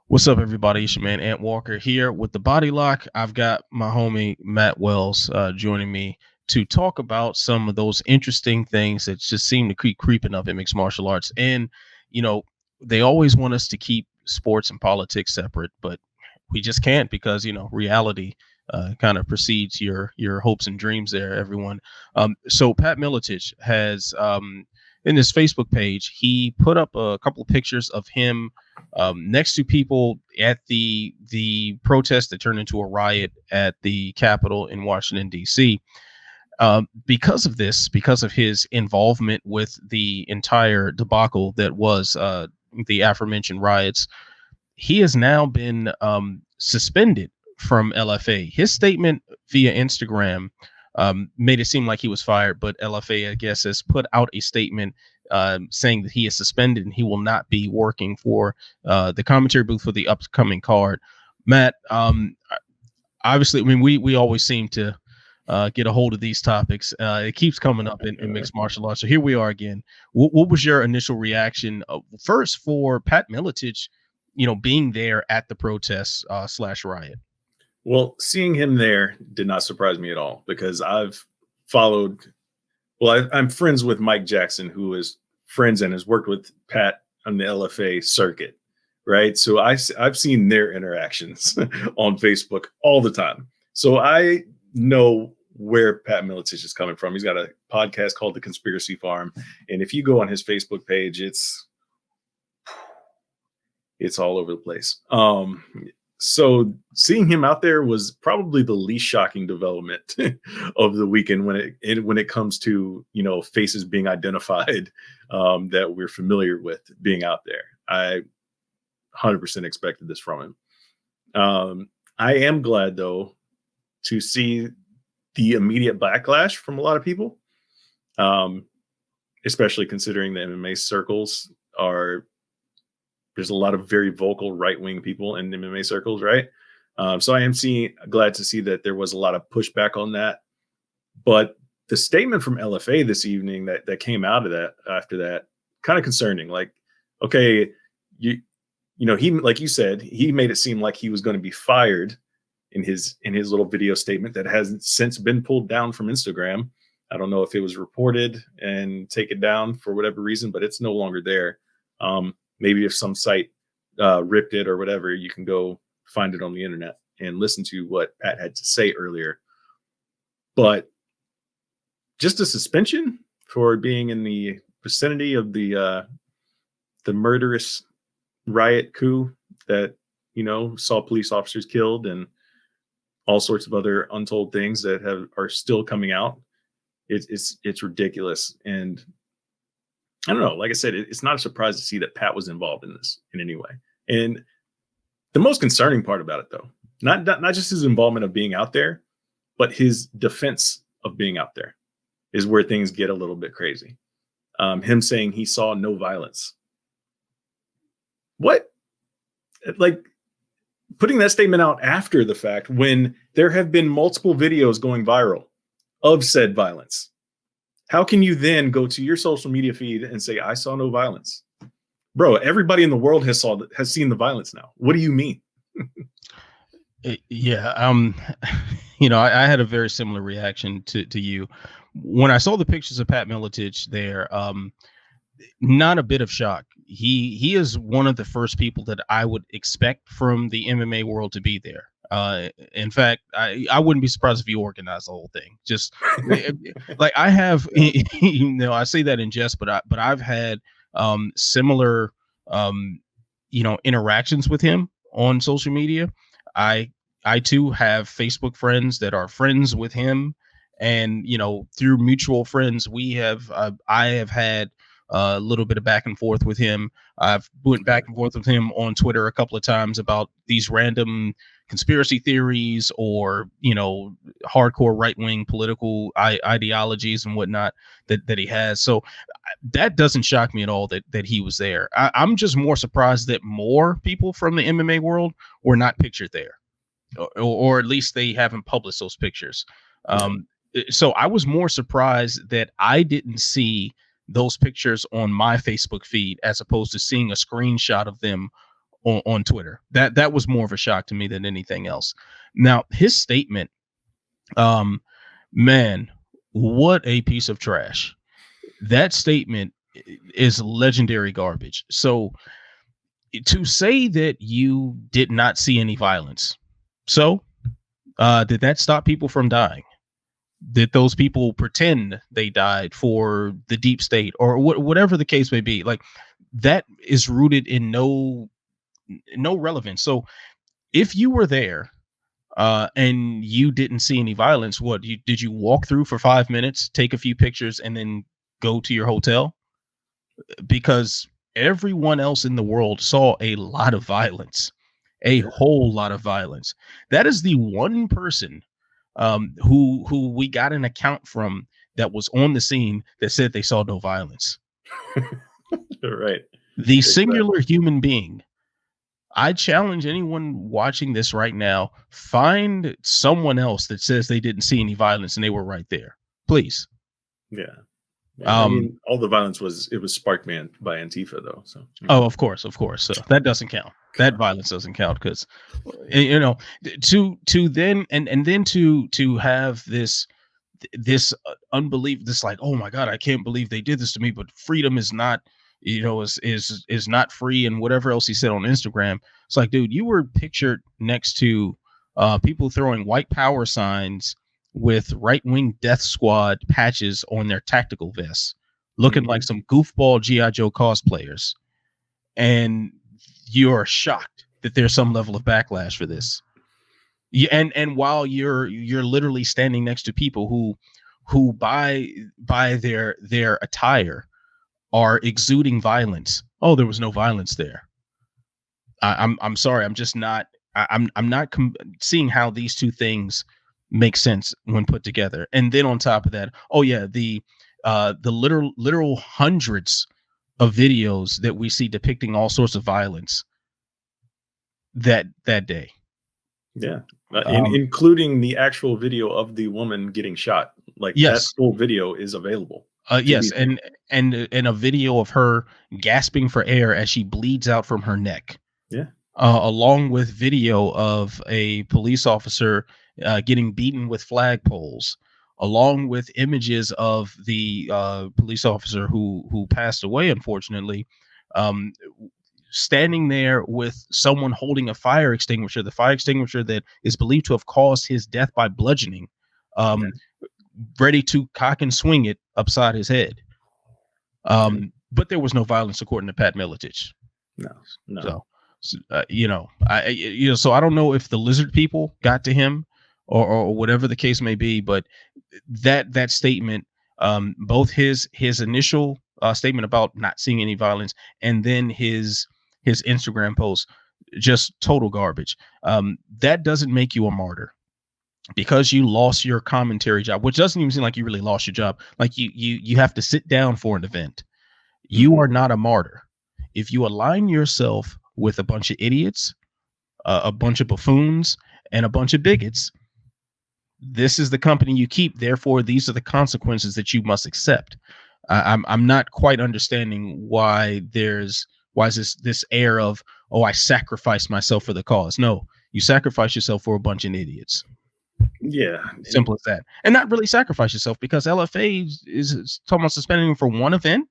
What's up, everybody? It's your man Ant Walker here with the Body Lock. I've got my homie Matt Wells joining me to talk about some of those interesting things that just seem to keep creeping up in mixed martial arts. And you know, they always want us to keep sports and politics separate, but we just can't because reality kind of precedes your hopes and dreams. There, everyone. So Pat Miletich has in his Facebook page, he put up a couple of pictures of him next to people at the protest that turned into a riot at the Capitol in Washington D.C. Because of this, because of his involvement with the entire debacle that was the aforementioned riots, he has now been suspended from LFA. His statement via Instagram made it seem like he was fired, but LFA, I guess, has put out a statement saying that he is suspended and he will not be working for the commentary booth for the upcoming card. Matt, obviously, I mean, we always seem to get a hold of these topics. It keeps coming up in mixed martial arts. So here we are again. What was your initial reaction first for Pat Miletich, being there at the protest slash riot? Well, seeing him there did not surprise me at all because I've followed. Well, I'm friends with Mike Jackson, who is friends and has worked with Pat on the LFA circuit, right? So I've seen their interactions on Facebook all the time. So I know where Pat Miletich is coming from. He's got a podcast called The Conspiracy Farm. And if you go on his Facebook page, it's all over the place. So seeing him out there was probably the least shocking development of the weekend when it comes to, faces being identified that we're familiar with being out there. I 100% expected this from him. I am glad, though, to see the immediate backlash from a lot of people, especially considering the MMA circles there's a lot of very vocal right-wing people in MMA circles, right? So I am glad to see that there was a lot of pushback on that. But the statement from LFA this evening that came out of that after that, kind of concerning. Like, okay, he, like you said, he made it seem like he was going to be fired in his little video statement that hasn't since been pulled down from Instagram. I don't know if it was reported and taken down for whatever reason, but it's no longer there. Maybe if some site ripped it or whatever, you can go find it on the internet and listen to what Pat had to say earlier. But just a suspension for being in the vicinity of the murderous riot coup that, saw police officers killed and all sorts of other untold things that are still coming out. It's ridiculous. And I don't know. Like I said, it's not a surprise to see that Pat was involved in this in any way. And the most concerning part about it, though, not just his involvement of being out there, but his defense of being out there is where things get a little bit crazy. Him saying he saw no violence. What? Like putting that statement out after the fact when there have been multiple videos going viral of said violence. How can you then go to your social media feed and say, I saw no violence? Bro, everybody in the world has seen the violence now. What do you mean? Yeah. I had a very similar reaction to you. When I saw the pictures of Pat Miletich there, not a bit of shock. He is one of the first people that I would expect from the MMA world to be there. In fact, I wouldn't be surprised if he organized the whole thing. Just like I have, I say that in jest, but I've had similar, interactions with him on social media. I too have Facebook friends that are friends with him, and through mutual friends, I have had a little bit of back and forth with him. I've went back and forth with him on Twitter a couple of times about these random conspiracy theories or hardcore right-wing political ideologies and whatnot that he has. So that doesn't shock me at all that he was there. I'm just more surprised that more people from the MMA world were not pictured there, or at least they haven't published those pictures. So I was more surprised that I didn't see those pictures on my Facebook feed as opposed to seeing a screenshot of them on Twitter. That was more of a shock to me than anything else. Now, his statement, man, what a piece of trash. That statement is legendary garbage. So to say that you did not see any violence, so did that stop people from dying? Did those people pretend they died for the deep state or whatever the case may be? Like, that is rooted in no relevance. So if you were there and you didn't see any violence, did you walk through for 5 minutes, take a few pictures, and then go to your hotel? Because everyone else in the world saw a lot of violence, a whole lot of violence. That is the one person who we got an account from that was on the scene that said they saw no violence. Right. The singular human being. I challenge anyone watching this right now, find someone else that says they didn't see any violence and they were right there. Please. Yeah. I mean, all the violence was sparked by Antifa, though. So. Oh, of course. So that doesn't count. That violence doesn't count because, you know, to then and then to have this unbelief, this like, oh my God, I can't believe they did this to me. But freedom is not, you know, is not free, and whatever else he said on Instagram. It's like, dude, you were pictured next to people throwing white power signs with right-wing death squad patches on their tactical vests, looking like some goofball G.I. Joe cosplayers. And you're shocked that there's some level of backlash for this. And while you're literally standing next to people who by their attire are exuding violence. Oh, there was no violence there. I'm sorry. I'm just not. I'm not seeing how these two things make sense when put together. And then on top of that, oh yeah, the literal hundreds of videos that we see depicting all sorts of violence that day. Yeah, including the actual video of the woman getting shot. Like, yes, that full video is available. Yes, and a video of her gasping for air as she bleeds out from her neck. Yeah. Along with video of a police officer getting beaten with flagpoles, along with images of the police officer who passed away, unfortunately, standing there with someone holding a fire extinguisher, the fire extinguisher that is believed to have caused his death by bludgeoning, ready to cock and swing it upside his head. But there was no violence, according to Pat Miletich. No. So so I don't know if the lizard people got to him or whatever the case may be, but that statement, both his initial statement about not seeing any violence and then his Instagram post, just total garbage. That doesn't make you a martyr because you lost your commentary job, which doesn't even seem like you really lost your job. Like you have to sit down for an event. You are not a martyr. If you align yourself with a bunch of idiots, a bunch of buffoons, and a bunch of bigots, this is the company you keep. Therefore, these are the consequences that you must accept. I'm not quite understanding why is this air of, oh, I sacrificed myself for the cause. No, you sacrifice yourself for a bunch of idiots. Yeah, simple as that. And not really sacrifice yourself, because LFA is talking about suspending him for one event.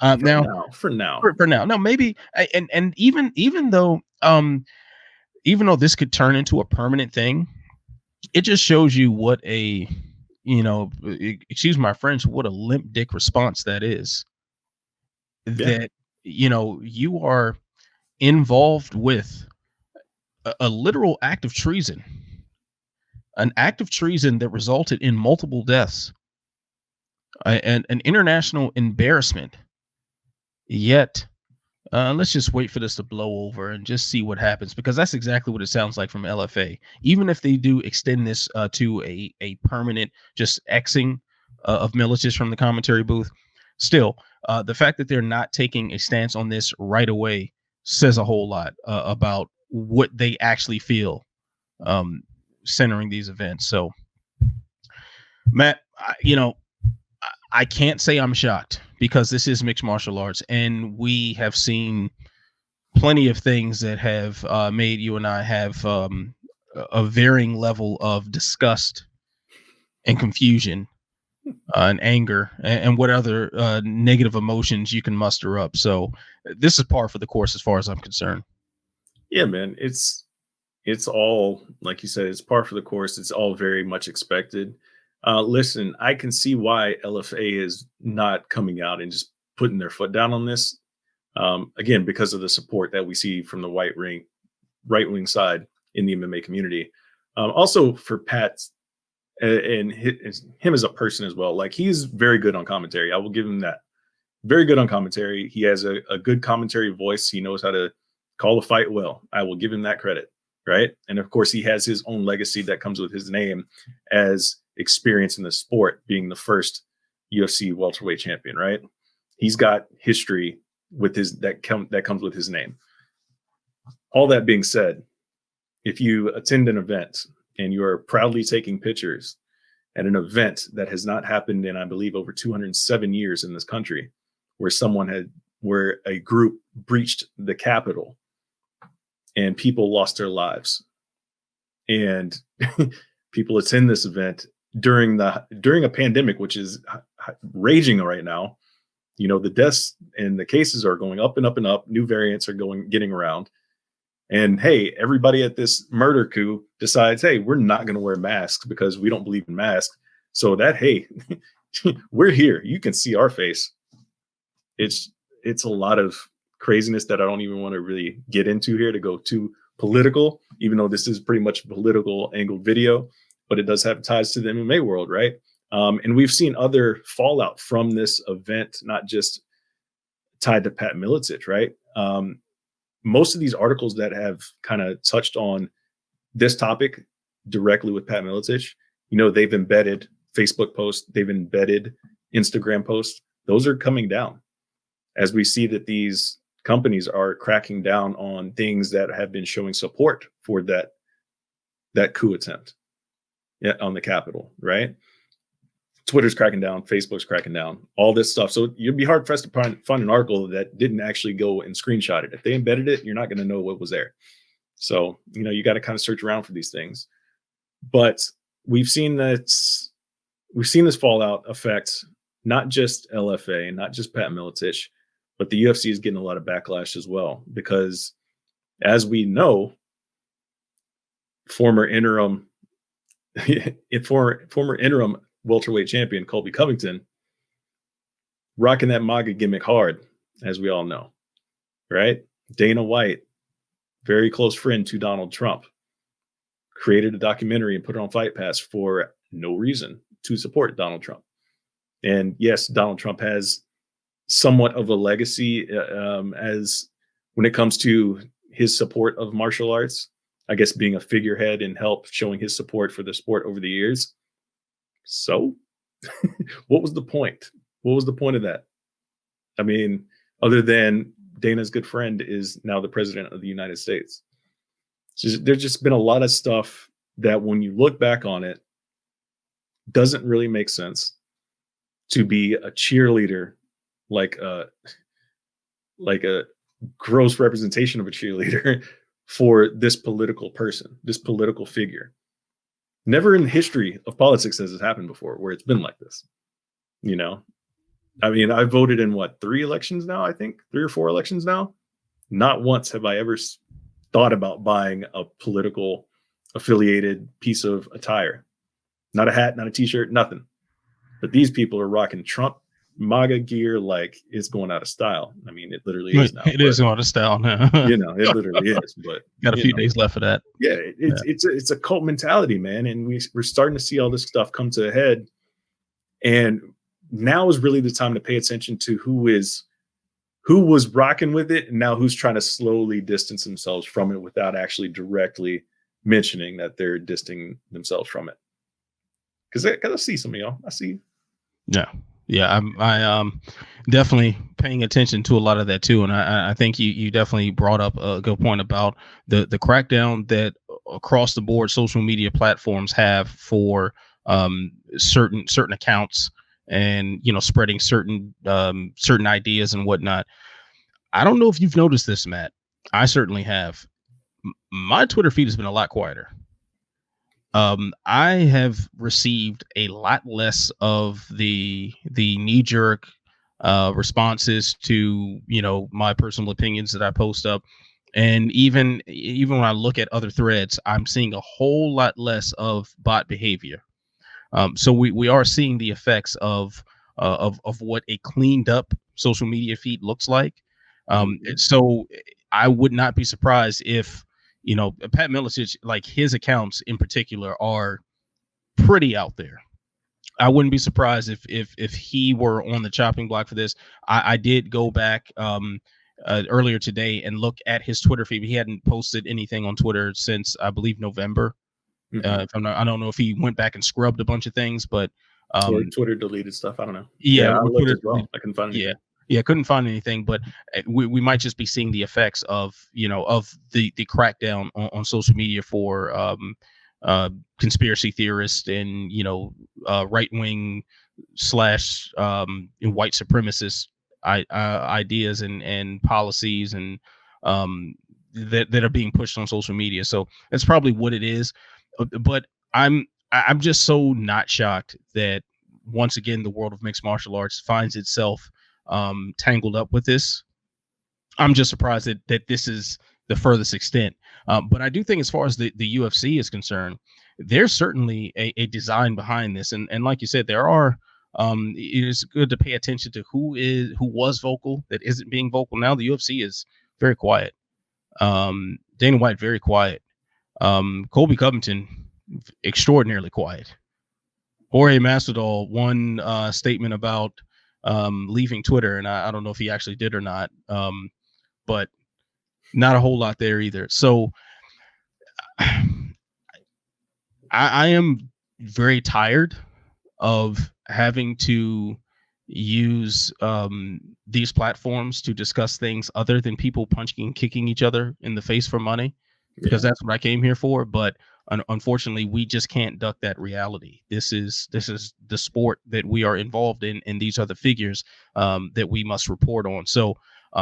For now. No, maybe, and even though this could turn into a permanent thing, it just shows you what a, excuse my French, what a limp dick response that is. Yeah. That, you are involved with a literal act of treason, an act of treason that resulted in multiple deaths, and an international embarrassment. Yet, let's just wait for this to blow over and just see what happens, because that's exactly what it sounds like from LFA. Even if they do extend this to a permanent just Xing of Miletich from the commentary booth, still, the fact that they're not taking a stance on this right away says a whole lot about what they actually feel centering these events. So, Matt, I can't say I'm shocked, because this is mixed martial arts, and we have seen plenty of things that have made you and I have a varying level of disgust and confusion and anger and what other negative emotions you can muster up. So this is par for the course as far as I'm concerned. Yeah, man. It's all, like you said, it's par for the course. It's all very much expected. Listen, I can see why LFA is not coming out and just putting their foot down on this. Again, because of the support that we see from the right wing side in the MMA community. Also for Pat and him as a person as well. Like, he's very good on commentary. I will give him that. Very good on commentary. He has a good commentary voice. He knows how to call a fight well. I will give him that credit. Right. And of course, he has his own legacy that comes with his name as experience in the sport, being the first UFC welterweight champion. Right. He's got history with that comes with his name. All that being said, if you attend an event and you are proudly taking pictures at an event that has not happened in, I believe, over 207 years in this country, where a group breached the Capitol and people lost their lives, and people attend this event during a pandemic, which is raging right now. You know, the deaths and the cases are going up and up and up. New variants are getting around. And hey, everybody at this murder coup decides, hey, we're not going to wear masks because we don't believe in masks. So that, hey, we're here. You can see our face. It's a lot of craziness that I don't even want to really get into here to go too political, even though this is pretty much a political angled video, but it does have ties to the MMA world, right? And we've seen other fallout from this event, not just tied to Pat Miletich, right? Most of these articles that have kind of touched on this topic directly with Pat Miletich, you know, they've embedded Facebook posts, they've embedded Instagram posts. Those are coming down as we see that these companies are cracking down on things that have been showing support for that coup attempt on the Capitol, right? Twitter's cracking down, Facebook's cracking down, all this stuff. So you'd be hard pressed to find an article that didn't actually go and screenshot it. If they embedded it, you're not going to know what was there. So, you know, you got to kind of search around for these things. But we've seen this fallout affect not just LFA, not just Pat Miletich, but the UFC is getting a lot of backlash as well, because as we know, former interim welterweight champion Colby Covington rocking that MAGA gimmick hard, as we all know, right? Dana White, very close friend to Donald Trump, created a documentary and put it on Fight Pass for no reason, to support Donald Trump. And yes, Donald Trump has somewhat of a legacy as when it comes to his support of martial arts, I guess being a figurehead and showing his support for the sport over the years. So what was the point? What was the point of that? I mean, other than Dana's good friend is now the president of the United States. There's just been a lot of stuff that when you look back on it, doesn't really make sense to be a cheerleader, like a gross representation of a cheerleader for this political person, this political figure. Never in the history of politics has it happened before where it's been like this. You know, I mean, I voted in 3 elections now, I think 3 or 4 elections now. Not once have I ever thought about buying a political affiliated piece of attire. Not a hat, not a t-shirt, nothing. But these people are rocking Trump MAGA gear like it's going out of style. I mean, it literally is now. It is going out of style now. You know, it literally is. But got a few days left for that. Yeah, it's a cult mentality, man, and we're starting to see all this stuff come to a head. And now is really the time to pay attention to who was rocking with it, and now who's trying to slowly distance themselves from it without actually directly mentioning that they're distancing themselves from it. Because I see some of y'all. I see. Yeah, I definitely paying attention to a lot of that too, and I think you definitely brought up a good point about the crackdown that across the board social media platforms have for certain accounts, and you know, spreading certain ideas and whatnot. I don't know if you've noticed this, Matt. I certainly have. My Twitter feed has been a lot quieter. I have received a lot less of the knee jerk responses to my personal opinions that I post up, and even when I look at other threads, I'm seeing a whole lot less of bot behavior. So we are seeing the effects of what a cleaned up social media feed looks like. Mhm. So I would not be surprised if Pat Miletich, like his accounts in particular, are pretty out there. I wouldn't be surprised if he were on the chopping block for this. I did go back earlier today and look at his Twitter feed. He hadn't posted anything on Twitter since I believe November. Mhm. If I'm not, I don't know if he went back and scrubbed a bunch of things, but Or um, Twitter deleted stuff. I don't know. yeah, Yeah, I with looked Twitter, as well. I couldn't find yeah, anything. yeah, couldn't find anything. But we might just be seeing the effects of of the crackdown on social media for uh, conspiracy theorists and right wing slash white supremacist ideas and policies and that are being pushed on social media. So that's probably what it is. But I'm just so not shocked that once again the world of mixed martial arts finds itself tangled up with this. I'm just surprised that this is the furthest extent. But I do think, as far as the UFC is concerned, there's certainly a design behind this, and like you said, there are. It is good to pay attention to who was vocal that isn't being vocal now. The UFC is very quiet. Dana White very quiet. Colby Covington extraordinarily quiet. Jorge Masvidal one statement about leaving Twitter, and I don't know if he actually did or not. But not a whole lot there either. So I am very tired of having to use these platforms to discuss things other than people punching and kicking each other in the face for money, because Yeah. that's what I came here for. But unfortunately, we just can't duck that reality. This is the sport that we are involved in, and these are the figures that we must report on. So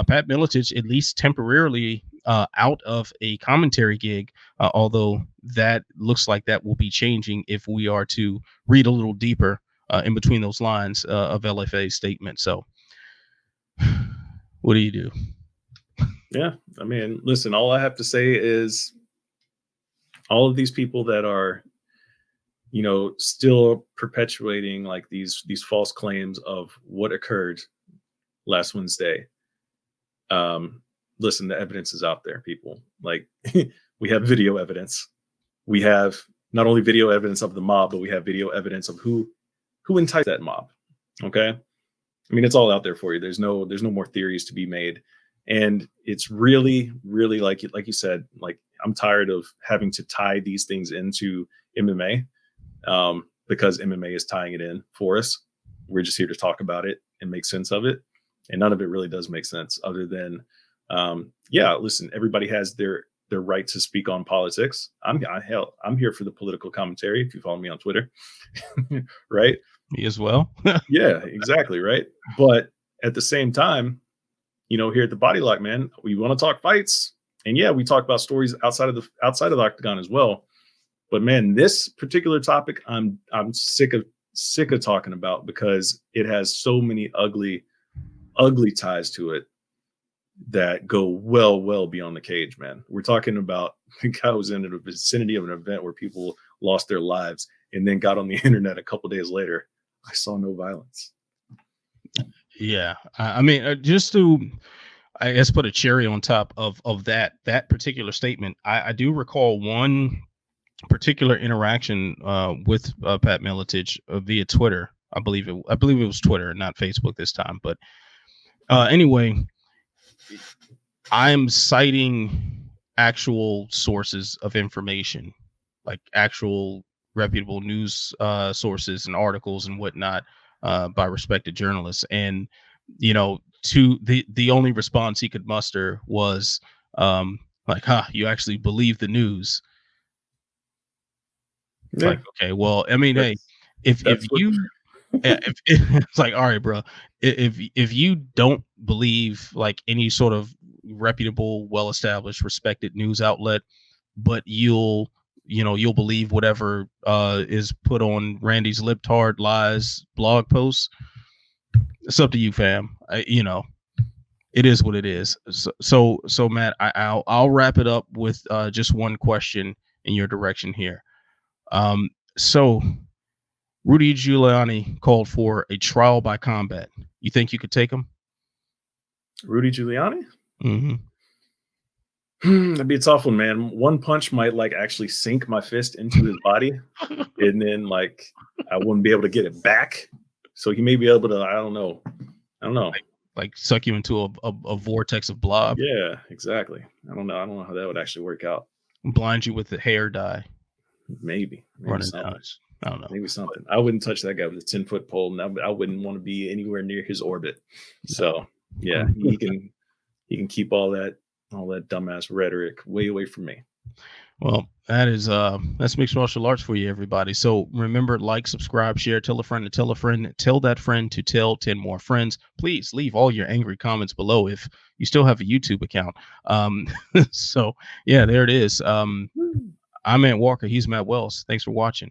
Pat Miletich, at least temporarily out of a commentary gig, although that looks like that will be changing if we are to read a little deeper in between those lines of LFA's statement. So, what do you do? Yeah. I mean, listen, all I have to say is all of these people that are, still perpetuating like these false claims of what occurred last Wednesday. Um, listen, the evidence is out there, people. Like we have video evidence. We have not only video evidence of the mob, but we have video evidence of who enticed that mob. Okay. I mean, it's all out there for you. There's no more theories to be made. And it's really, really like you said, like I'm tired of having to tie these things into MMA because MMA is tying it in for us. We're just here to talk about it and make sense of it. And none of it really does make sense other than, yeah, listen, everybody has their right to speak on politics. I'm here for the political commentary. If you follow me on Twitter, right? Me as well. Yeah, exactly. Right. But at the same time, here at the Body Lock, man, we want to talk fights. And yeah, we talk about stories outside of the octagon as well. But man, this particular topic, I'm sick of talking about because it has so many ugly ties to it that go well beyond the cage, man. We're talking about the guy was in the vicinity of an event where people lost their lives and then got on the internet a couple days later. I saw no violence. Yeah, I mean, just to, I guess, put a cherry on top of that particular statement, I do recall one particular interaction with Pat Miletich via Twitter. I believe it was Twitter, not Facebook this time. But anyway, I'm citing actual sources of information, like actual reputable news sources and articles and whatnot by respected journalists. And to the only response he could muster was like, "Huh, you actually believe the news?" It's Yeah, like, okay, well, I mean, hey, that's if that's what. you yeah, if it's like, all right, bro, if you don't believe like any sort of reputable, well-established, respected news outlet, but you'll believe whatever is put on Randy's libtard lies blog posts. It's up to you, fam. It is what it is. So Matt, I'll wrap it up with just one question in your direction here. So Rudy Giuliani called for a trial by combat. You think you could take him? Rudy Giuliani? Mm-hmm. That'd be a tough one, man. One punch might like actually sink my fist into his body, and then like I wouldn't be able to get it back. So he may be able to. I don't know. Like suck you into a vortex of blob. Yeah, exactly. I don't know how that would actually work out. Blind you with the hair dye. Maybe Running something. down. I don't know. Maybe something. I wouldn't touch that guy with a 10-foot pole, and I wouldn't want to be anywhere near his orbit. So yeah, he can keep all that dumbass rhetoric way away from me. Well, that's mixed martial arts for you, everybody. So remember, like, subscribe, share, tell a friend to tell a friend, tell that friend to tell 10 more friends. Please leave all your angry comments below if you still have a YouTube account. So yeah, there it is. I'm Ed Walker. He's Matt Wells. Thanks for watching.